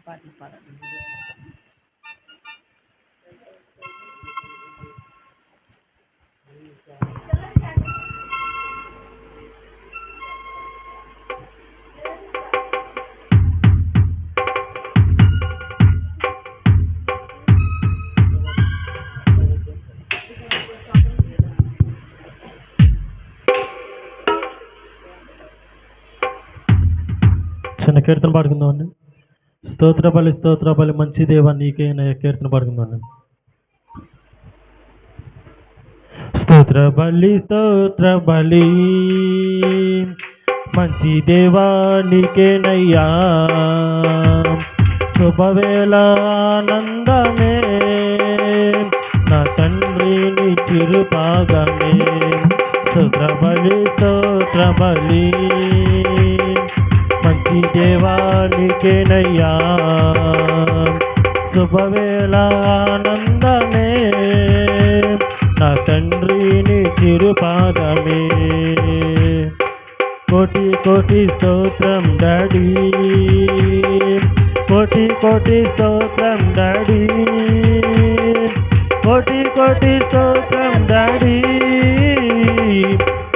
పాటలు పాడండి. చిన్న కీర్తన పాడుకుందామండి. స్తోత్ర బలి మంచి దేవా నీకేనా కీర్తన పాడుకుందామండి. స్తోత్ర బలి మంచి దేవా నీకేనయ్యా, శుభవేళ ఆనందమే నా తండ్రిని చిరుపాగమే. స్తోత్ర బలి మంచి దేవా నీకేనయ్యా, శుభవేళ ఆనందమే నా తండ్రిని చిరుపాదమే. కోటి కోటి స్తోత్రం డాడీ, కోటి కోటి స్తోత్రం డాడీ, కోటి కోటి స్తోత్రం డాడీ,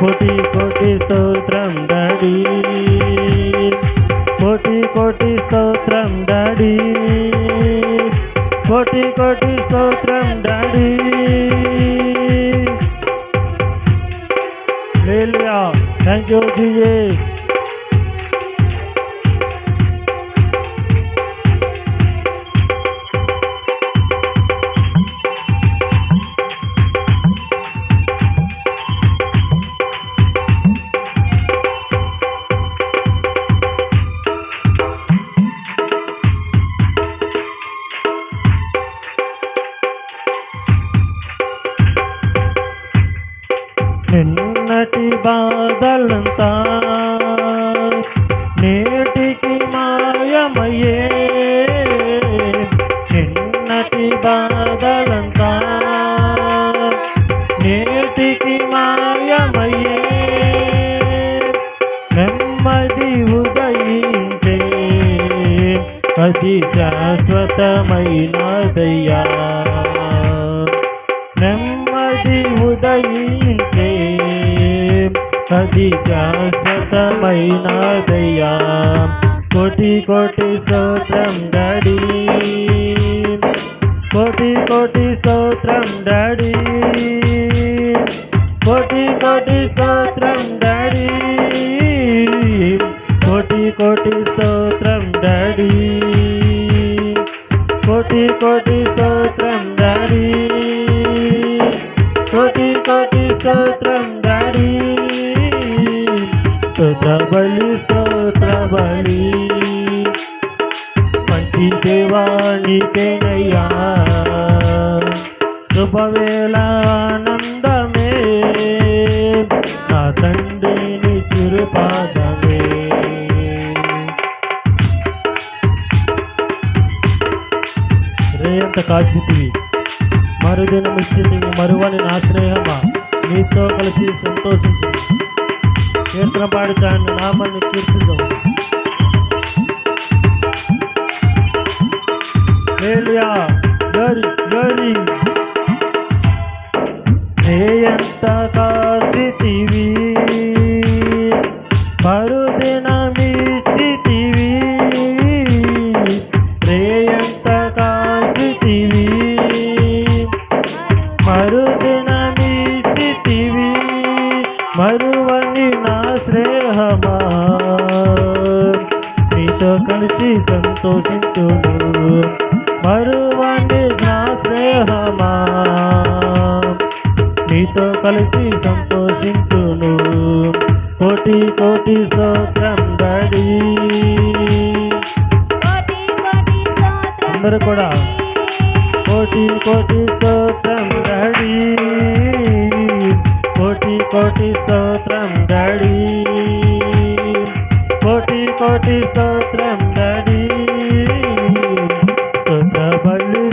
కోటి కోటి స్తోత్రం డాడీ, కోటి కోటి స్తోత్రం డాడీ, కోటి కోటి స్తోత్రం daddy. Hallelujah, thank you Jesus. నిన్నటి బాధలంతా నేటికి మాయమయ్యే, నిన్నటి బాధలంతా నేటికి మాయమయ్యే, నెమ్మది ఉదయించే అది శాశ్వతమైనదయ్యా, నెమ్మది ఉదయించే అది శాశ్వతమైనదయ్యా. కోటి కోటి స్తోత్రం డాడీ, కోటి కోటి స్తోత్రం డాడీ, కోటి కోటి స్తోత్రం డాడీ, కోటి కోటి స్తోత్రం డాడీ, కోటి కోటి స్తోత్రం డాడీ, కోటి కోటి స్తోత్రం డాడీ. స్తోత్ర బలి మంచి దేవా నీకేనయ్యా, శుభవేళ ఆనందమే నా తండ్రిని చిరుపాదమే. రేయంత కాచితివి మరుదినమిచ్చింది మరువని నా స్నేహమా, నీతో కలిసి సంతోషించు. కీర్తన పాడుతాన్ని నామాన్ని కీర్తిద్దాం. హల్లెలూయా, గ్లోరీ గ్లోరీ. రేయంత కాచితివి మరుదినమిచ్చితివి, రేయంత కాచితివి మరుదినమిచ్చితివి, మరువని నా స్నేహమా, నీతో కలిసి సంతోషించును. మరువని నా స్నేహమా, నీతో కలిసి సంతోషించును. కోటి కోటి స్తోత్రం డాడీ, అందరూ కూడా కోటి కోటి స్తోత్రం డాడీ, కోటి కోటి స్తోత్రం డాడీ, కోటి కోటి స్తోత్రం డాడీ.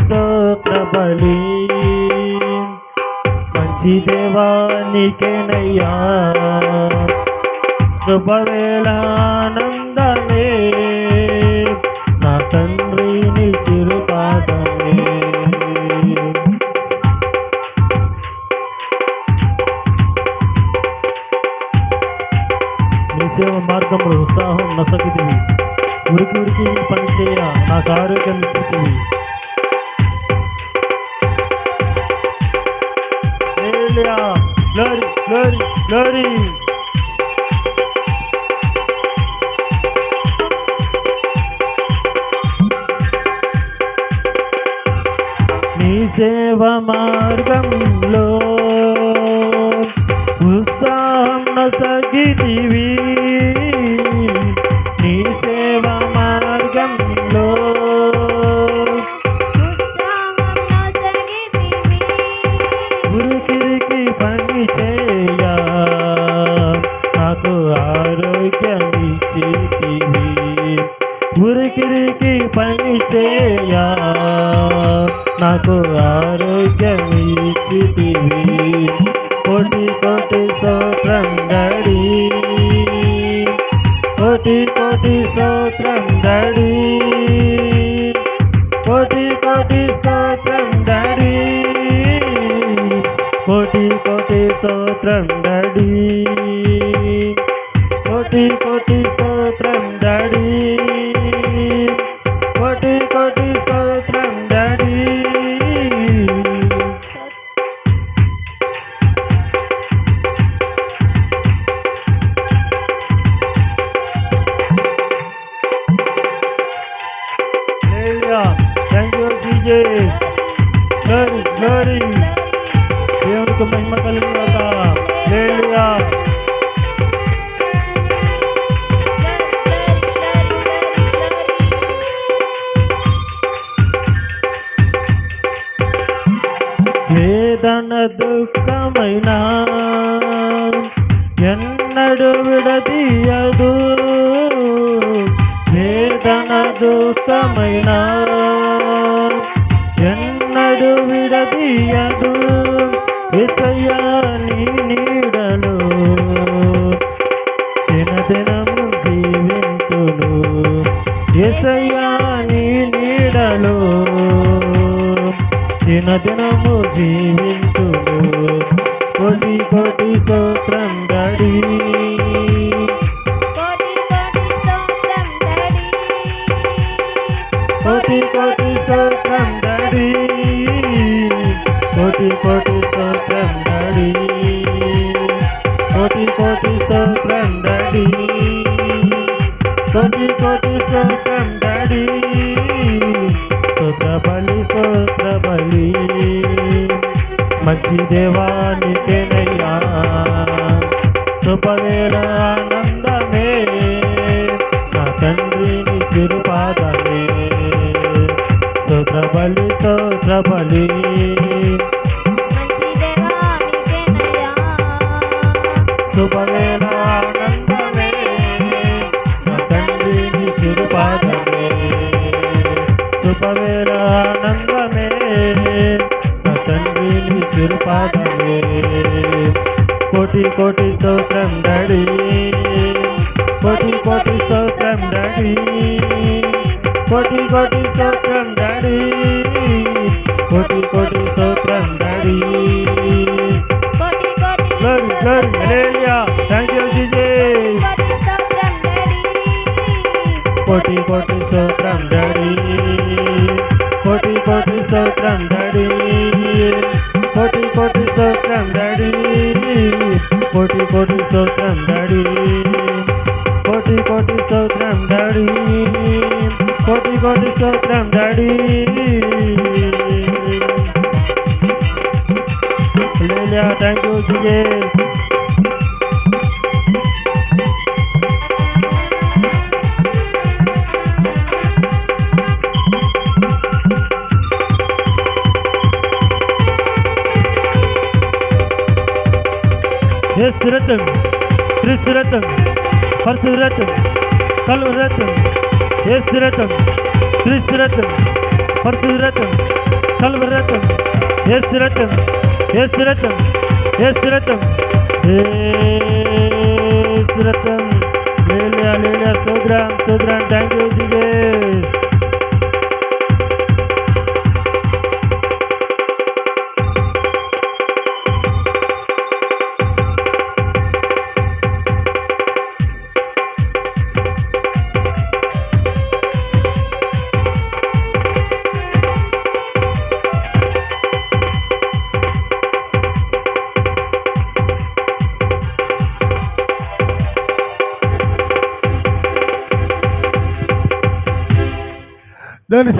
స్తోత్ర బలి మంచి దేవా నీకేనయ్యా, శుభవేళ ఆనందమే నా తండ్రి నీ చిరుపాదమే. నీ సేవ మార్గంలో ఉత్సాహం నొసగితివి, ఉరికి ఉరికి పనిచేయ నాకు ఆరోగ్యం ఇచ్చితివి. Glory glory glory. నీ సేవ మార్గంలో ఉత్సాహం నొసగితివి, నీ సేవ మార్గంలో ఉరికిరికి పని చేయ నాకు ఆరోగ్యం ఇచ్చితివి, ఉరికిరికి పని చేయ నాకు ఆరోగ్యం ఇచ్చితివి. కోటి కోటి స్తోత్రం డాడీ, కోటి కోటి స్తోత్రం డాడీ, కోటి కోటి స్తోత్రం డాడీ, కోటి కోటి స్తోత్రం డాడీ, కోటి కోటి స్తోత్రం డాడీ, కోటి కోటి స్తోత్రం daddy. Thank you Jesus. Glory glory. దేవునికి మహిమ కలుగుగాక. హల్లెలూయా. వేదన దుఃఖమైన ఎన్నడు విడదీయదు, వేదన దుఃఖమైన ఎన్నడు విడదీయదు. యేసయ్యా నీ నీడలో దినదినము జీవింతును, యేసయ్యా నీ నీడలో దినదినము జీవింతును. కోటి కోటి స్తోత్రం డాడీ, కోటి కోటి స్తోత్రం డాడీ, కోటి కోటి స్తోత్రం డాడీ, కోటి కోటి స్తోత్రం డాడీ, కోటి కోటి స్తోత్రం డాడీ. స్తోత్ర బలి స్తోత్ర బలి మంచి దేవానికేనయ్యా, శుభవేళ ఆనందమే నా తండ్రిని చిరుపాదమే. స్తోత్ర బలి స్తోత్ర బలి శుభవేళ ఆనందమే నా తండ్రిని చిరుపాదమే. శుభవేళ ఆనందమే నా తండ్రిని చిరుపాదమే. కోటి కోటి స్తోత్రం డాడీ, కోటి కోటి స్తోత్రం డాడీ, కోటి కోటి స్తోత్రం డాడీ, కోటి కోటి స్తోత్రం daddy. Glory glory. Hallelujah. Thank you Jesus. కోటి కోటి స్తోత్రం డాడీ, కోటి కోటి స్తోత్రం డాడీ, కోటి కోటి స్తోత్రం డాడీ, కోటి కోటి స్తోత్రం డాడీ, కోటి కోటి స్తోత్రం డాడీ, కోటి కోటి స్తోత్రం daddy. Hallelujah. Thank you Jesus. యేసు రక్తం, క్రీస్తు రక్తం, పరిశుద్ధ రక్తం, కల్వరి రక్తం. యేసు రక్తం, క్రీస్తు రక్తం, పరిశుద్ధ రక్తం, కల్వరి రక్తం. యేసు రక్తం, యేసు రక్తం, యేసు రక్తం, యేసు రక్తం. హల్లెలూయా హల్లెలూయా. స్తోత్రం స్తోత్రం. Thank you Jesus. దేవుని